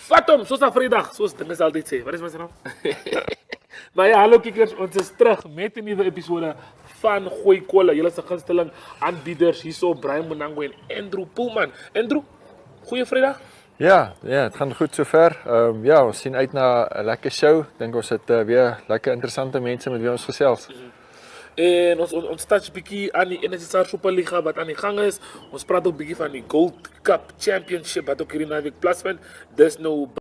vat hom, soos 'n Vrydag, soos dinge altyd sê. Wat is my naam? Maar ja, hallo kikkers, ons is terug met 'n nuwe episode van Gooi Kolle. Julle se gunsteling aanbieders hierso Brian Monango en Andrew Pullman. Andrew, goeie Vrydag. Ja, het gaan goed sover. Ja, ons sien uit na 'n lekker show. Ek dink ons het weer lekker interessante mense met wie ons gesels. En ons touch bietjie aan die NSSR Superliga wat aan die gang is. Ons praat ook bietjie van die Gold Cup Championship wat ook hierdie naweek plaasvind. Dis nou